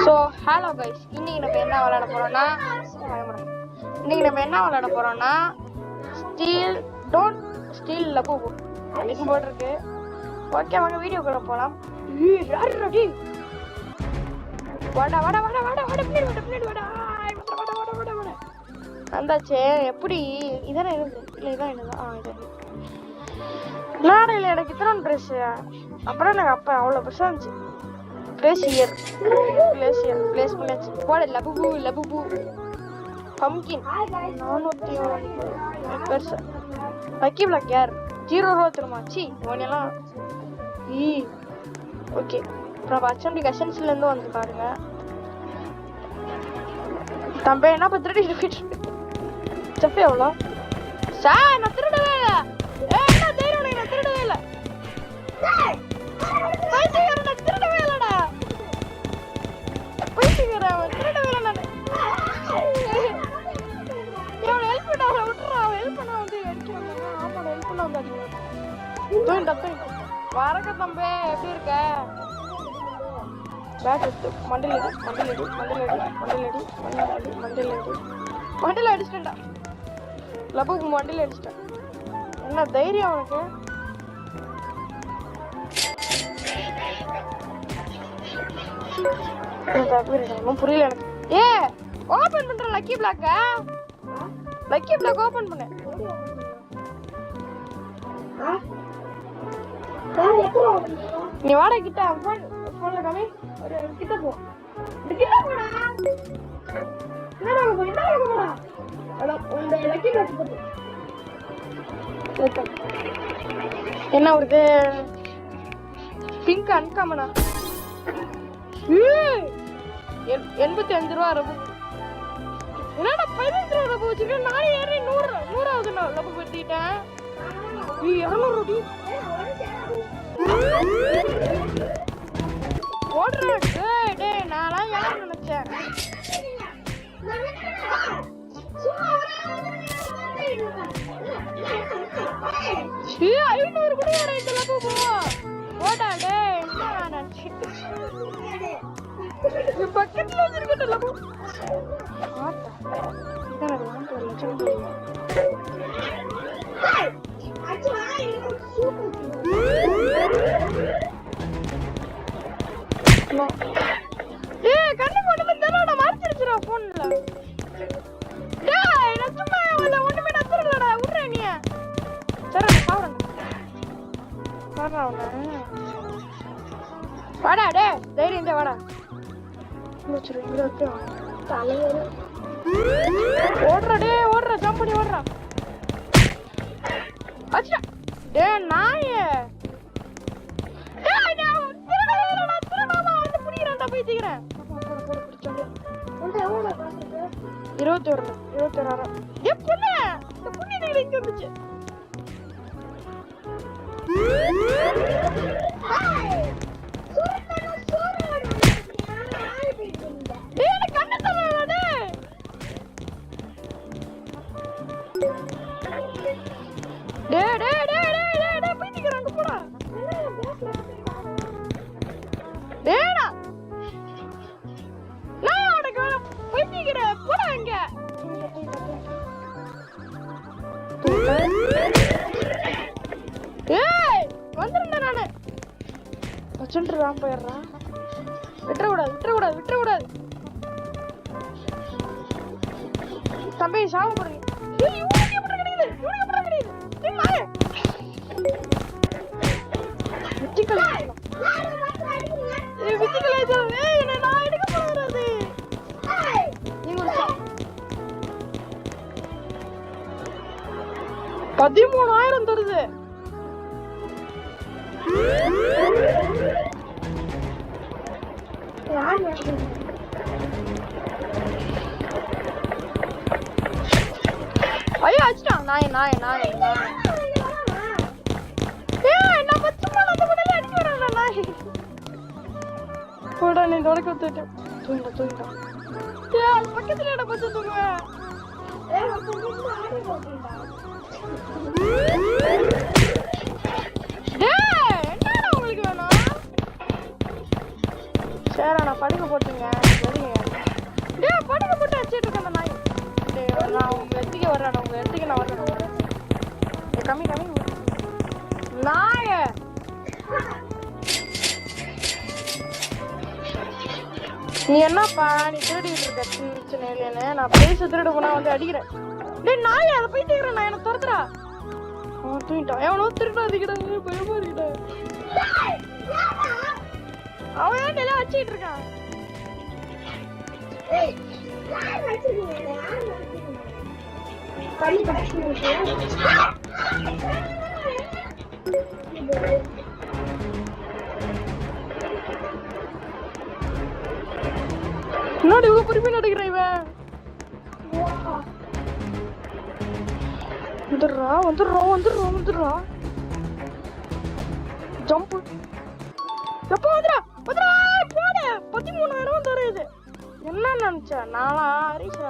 So hello guys, இன்னைக்கு நம்ம என்ன விளையாட போறோம்னா ஸ்டீல் டோன்ட் ஸ்டீல் லபு அப்படின்னு போட்டிருக்கு. ஓகே, வாங்க வீடியோக்குள்ள போலாம். வந்தாச்சே. எப்படி இதானே இருந்து இல்லை, இதான் என்னதான் இது விளையாடையில் எனக்கு இத்தனை ட்ரெஸ். அப்புறம் எனக்கு அப்போ அவ்வளோ பெருசாக இருந்துச்சு. பிளேஸ் பண்ணியாச்சு. போட லபுபு பம்கின் 400 பெருசு. லக்கி பிளாக் யார் 0 ரூபா திரும்ப சி இவனெல்லாம் ஓகே. அப்புறம் ஹச்எம்டி கஷன்ஸ்லேருந்து வந்து பாருங்க. தம்பி என்ன இப்போ திருடி செஃப் எவ்வளோ சார்? நான் திருடவே இல்லை. என்ன தைரியம் உனக்கு? நான் திருடவே இல்லை. நான் திருடவே இல்லைடா. பைத்தியக்காரன் திருடவே இல்லை. நான் அவனை ஹெல்ப் பண்ண விட்டுறான். அவன் ஹெல்ப் பண்ண வந்து அடிக்கிறாங்க. ஆமாம், ஹெல்ப் பண்ண வந்து அடிக்கிறான். வரக்க தம்பி, எப்படி இருக்க? பேட் எடுத்து மண்டியில் அடிச்சிட்டேன்டா. லபுக்கு மண்டியில் அடிச்சிட்டேன். என்ன தைரியம் அவனுக்கு? புரியல எனக்கு. ஏ ஓபன் பண்ற லக்கி பிளாக் ஓபன் பண்ணு. நீ வாடா கிட்ட போன்ல காமி. ஒரு கிட்ட போ. கிட்ட போடா. என்ன போடா. அட இந்த லக்கி பிளாக் போடு. என்ன வருது? பிங்க் அன்காமனா 85 ரூபா ரபு. என்னடா 15 ரூபா ரபு வச்சுக்க. நானே ஏறி 100 ரபு வெட்டிட்டேன். 200 ரூபி ஓடுற. டேய் நான்லாம் யார் நினைச்சேன்? ஏ 500 கூட ரைட் லபு போ. ஓடா டேய், என்ன நினைச்சிட்டு பக்கத்துல வச்சிருக்கட்ட லபு. ஆட்டா இதெல்லாம் வந்து லட்சம். ஏய் கண்ணு போட்டு தரடா, மார்ச்சிடுறா போன்ல. டேய் நான் சும்மா ஒண்ணுமே நத்துறலடா. உட்றே நீ. சரி பாவறங்க. வாடா டேய், தைரியம் இந்த வாடா. மூச்சுரு இங்க வந்து தலையற. ஓடுறா டேய், ஓடுறா, ஜம்ப் பண்ணி ஓடுறா. அச்சா டேய் நாயே. டேய் நான் திருடா வந்து புடிறேன்டா, போய் தீக்குறேன். போட பிடிச்சோங்க. உன்ட எவ்வளவு காசு? 21. ஏ புண்ணே, இந்த புண்ணே நீங்க எங்க வந்துச்சு? போயிடுறான். விட்டுறக்கூடாது. தம்பி சாவு போடுங்க. $13,000 தருது. ஐயோ அடிச்சிட்டான். நாய் நான் பச்சை அந்த முன்னாடி அடிச்சு வரேன். நாய் போடா, நீ தொடக்க விட்டுட்டேன். தூங்கிட்டான். அது பக்கத்துல என்ன பச்சை தூங்குவேன். என்னடா உங்களுக்கு வேணும்? படுக்க போட்டுங்க சரிங்க. டேய் படுக்க போட்டு அடிச்சிட்டு இருக்க அந்த நாய். டேய் நான் உங்க இடத்துக்கு வர்றேன், உங்க இடத்துக்கு நான் வர்றேன். டேய் கம்மி கம்மி நாய. நீ என்னப்பா நீ திருடிட்டு இருக்க சின்ன இல்லைன்னு நான் பேச திருட போனா வந்து அடிக்கிறேன். டேய் நாய் அதை போயிட்டு இருக்கிறேன் நான் என்ன துரத்துறா. அவன் தூங்கிட்டான். எவனோ திருடாதீங்கடா பயமா இருக்குடா. அவன் ஏன் எல்லாம் அடிச்சிட்டு இருக்கான். முன்னாடி இவங்க பொறுமையா நடிக்கிறேன். இவன் வந்துடுறா வந்துடுறா வந்துடுறா வந்துடுறா. ஜம்ப் எப்போ வந்துடா வந்துடா போடு. 13,000 தருது. என்ன நினைச்சா நாளா ஹரிஷ்